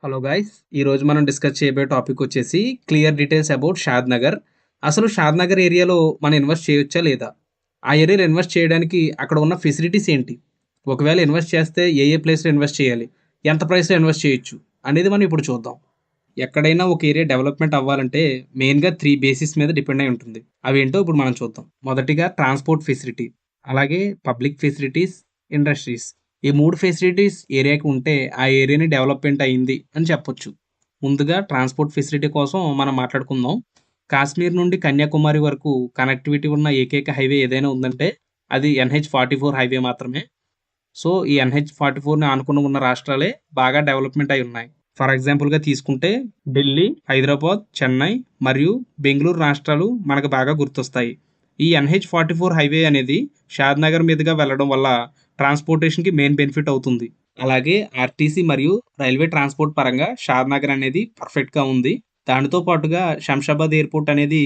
Hello guys, ఈరోజు మనం discuss చేయబోయే టాపిక్ వచ్చేసి క్లియర్ డీటెయిల్స్ అబౌట్ షాద్ నగర్. అసలు షాద్ నగర్ ఏరియాలో మనం ఇన్వెస్ట్ చేయొచ్చా లేదా? ఆ ఏరియాలో ఇన్వెస్ట్ చేయడానికి అక్కడ ఉన్న ఫెసిలిటీస్ ఏంటి? ఒకవేళ ఇన్వెస్ట్ చేస్తే ఏ ఏ ప్లేస్లో ఇన్వెస్ట్ చేయాలి, ఎంత ప్రైస్లో ఇన్వెస్ట్ చేయొచ్చు అనేది మనం ఇప్పుడు చూద్దాం. ఎక్కడైనా ఒక ఏరియా డెవలప్మెంట్ అవ్వాలంటే మెయిన్గా 3 బేసిస్ మీద డిపెండ్ అయి ఉంటుంది. అవి ఏంటో ఇప్పుడు మనం చూద్దాం. మొదటిగా ట్రాన్స్పోర్ట్ ఫెసిలిటీ, అలాగే పబ్లిక్ ఫెసిలిటీస్, ఇండస్ట్రీస్. ఈ 3 ఫెసిలిటీస్ ఏరియాకి ఉంటే ఆ ఏరియాని డెవలప్మెంట్ అయింది అని చెప్పొచ్చు. ముందుగా ట్రాన్స్పోర్ట్ ఫెసిలిటీ కోసం మనం మాట్లాడుకుందాం. కాశ్మీర్ నుండి కన్యాకుమారి వరకు కనెక్టివిటీ ఉన్న ఏకైక హైవే ఏదైనా ఉందంటే అది NH-44 హైవే మాత్రమే. సో ఈ NH-44ని ఆనుకుని ఉన్న రాష్ట్రాలే బాగా డెవలప్మెంట్ అయి ఉన్నాయి. ఫర్ ఎగ్జాంపుల్గా తీసుకుంటే ఢిల్లీ, హైదరాబాద్, చెన్నై మరియు బెంగళూరు రాష్ట్రాలు మనకు బాగా గుర్తొస్తాయి. ఈ NH-44 హైవే అనేది షాద్ నగర్ మీదుగా వెళ్ళడం వల్ల ట్రాన్స్పోర్టేషన్కి మెయిన్ బెనిఫిట్ అవుతుంది. అలాగే ఆర్టీసీ మరియు రైల్వే ట్రాన్స్పోర్ట్ పరంగా షాద్ నగర్ అనేది పర్ఫెక్ట్గా ఉంది. దానితో పాటుగా శంషాబాద్ ఎయిర్పోర్ట్ అనేది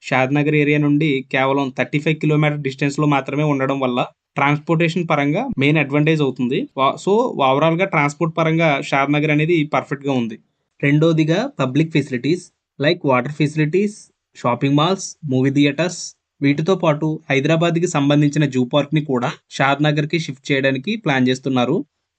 షాద్ నగర్ ఏరియా నుండి కేవలం 35 కిలోమీటర్ డిస్టెన్స్లో మాత్రమే ఉండడం వల్ల ట్రాన్స్పోర్టేషన్ పరంగా మెయిన్ అడ్వాంటేజ్ అవుతుంది. సో ఓవరాల్గా ట్రాన్స్పోర్ట్ పరంగా షాద్ నగర్ అనేది పర్ఫెక్ట్గా ఉంది. రెండోదిగా public facilities like water facilities, shopping malls, movie theatres. వీటితో పాటు హైదరాబాద్కి సంబంధించిన జూ పార్క్ని కూడా షాద్ నగర్కి షిఫ్ట్ చేయడానికి ప్లాన్ చేస్తున్నారు.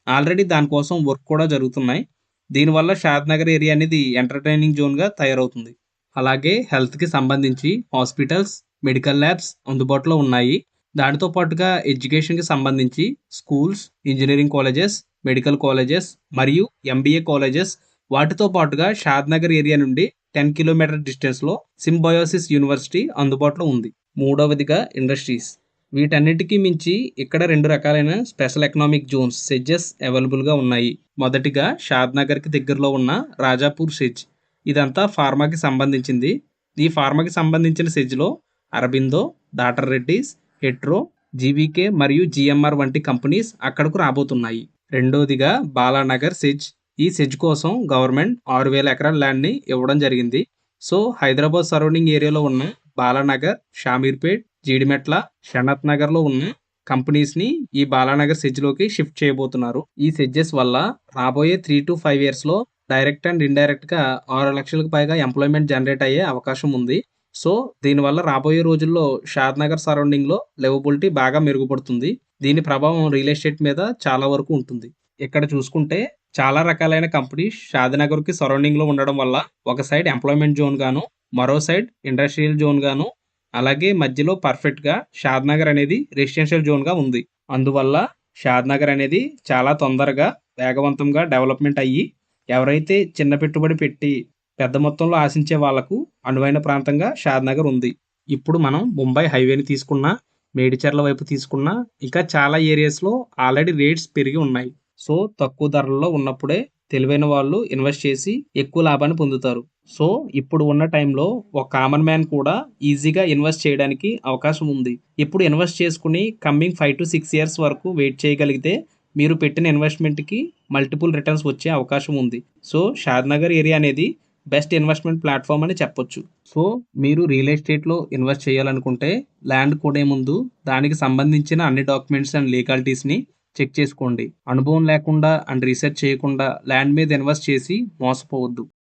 ఆల్రెడీ దానికోసం వర్క్ కూడా జరుగుతున్నాయి. దీనివల్ల షాద్ నగర్ ఏరియా అనేది ఎంటర్టైనింగ్ జోన్గా తయారవుతుంది. అలాగే హెల్త్కి సంబంధించి హాస్పిటల్స్, మెడికల్ ల్యాబ్స్ అందుబాటులో ఉన్నాయి. దానితో పాటుగా ఎడ్యుకేషన్కి సంబంధించి schools, engineering colleges, medical colleges మరియు MBA కాలేజెస్. వాటితో పాటుగా షాద్ నగర్ ఏరియా నుండి 10 కిలోమీటర్ డిస్టెన్స్లో సింబయోసిస్ యూనివర్సిటీ అందుబాటులో ఉంది. మూడవదిగా ఇండస్ట్రీస్. వీటన్నిటికీ మించి ఇక్కడ 2 రకాలైన స్పెషల్ ఎకనామిక్ జోన్స్ సెడ్జెస్ అవైలబుల్గా ఉన్నాయి. మొదటిగా షాద్ నగర్కి దగ్గరలో ఉన్న రాజాపూర్ సెజ్. ఇదంతా ఫార్మాకి సంబంధించింది. ఈ ఫార్మాకి సంబంధించిన సెజ్లో అరబిందో, డాక్టర్ రెడ్డీస్, హెట్రో, జీవీకే మరియు GMR వంటి కంపెనీస్ అక్కడకు రాబోతున్నాయి. రెండోదిగా బాలానగర్ సెజ్. ఈ సెజ్ కోసం గవర్నమెంట్ 6,000 ఎకరాల ల్యాండ్ని ఇవ్వడం జరిగింది. సో హైదరాబాద్ సరౌండింగ్ ఏరియాలో ఉన్న బాలానగర్, షామీర్పేట్, జీడిమెట్ల, షనత్ నగర్లో ఉన్న కంపెనీస్ని ఈ బాలానగర్ సెజ్లోకి షిఫ్ట్ చేయబోతున్నారు. ఈ సెడ్జెస్ వల్ల రాబోయే 3 to 5 ఇయర్స్లో డైరెక్ట్ అండ్ ఇండైరెక్ట్గా 6 లక్షలకు పైగా ఎంప్లాయ్మెంట్ జనరేట్ అయ్యే అవకాశం ఉంది. సో దీనివల్ల రాబోయే రోజుల్లో షాద్ నగర్ సరౌండింగ్లో లివబిలిటీ బాగా మెరుగుపడుతుంది. దీని ప్రభావం రియల్ ఎస్టేట్ మీద చాలా వరకు ఉంటుంది. ఇక్కడ చూసుకుంటే చాలా రకాలైన కంపెనీస్ షాద్ నగర్కి సరౌండింగ్లో ఉండడం వల్ల ఒక సైడ్ ఎంప్లాయ్మెంట్ జోన్ గాను, మరో సైడ్ ఇండస్ట్రియల్ జోన్ గాను, అలాగే మధ్యలో పర్ఫెక్ట్గా షాద్ నగర్ అనేది రెసిడెన్షియల్ జోన్గా ఉంది. అందువల్ల షాద్ నగర్ అనేది చాలా తొందరగా వేగవంతంగా డెవలప్మెంట్ అయ్యి ఎవరైతే చిన్న పెట్టుబడి పెట్టి పెద్ద మొత్తంలో ఆశించే వాళ్లకు అనువైన ప్రాంతంగా షాద్ నగర్ ఉంది. ఇప్పుడు మనం ముంబై హైవేని తీసుకున్నా, మేడిచర్ల వైపు తీసుకున్నా, ఇంకా చాలా ఏరియాస్లో ఆల్రెడీ రేట్స్ పెరిగి ఉన్నాయి. సో తక్కువ ధరల్లో ఉన్నప్పుడే తెలివైన వాళ్ళు ఇన్వెస్ట్ చేసి ఎక్కువ లాభాన్ని పొందుతారు. సో ఇప్పుడు ఉన్న టైంలో ఒక కామన్ మ్యాన్ కూడా ఈజీగా ఇన్వెస్ట్ చేయడానికి అవకాశం ఉంది. ఇప్పుడు ఇన్వెస్ట్ చేసుకుని కమ్మింగ్ 5 to 6 ఇయర్స్ వరకు వెయిట్ చేయగలిగితే మీరు పెట్టిన ఇన్వెస్ట్మెంట్కి మల్టిపుల్ రిటర్న్స్ వచ్చే అవకాశం ఉంది. సో షాద్ నగర్ ఏరియా అనేది బెస్ట్ ఇన్వెస్ట్మెంట్ ప్లాట్ఫామ్ అని చెప్పొచ్చు. సో మీరు రియల్ ఎస్టేట్లో ఇన్వెస్ట్ చేయాలనుకుంటే ల్యాండ్ కొనే ముందు దానికి సంబంధించిన అన్ని డాక్యుమెంట్స్ అండ్ లీగాలిటీస్ని చెక్ చేసుకోండి. అనుభవం లేకుండా అండ్ రీసెర్చ్ చేయకుండా ల్యాండ్ మీద ఇన్వెస్ట్ చేసి మోసపోవద్దు.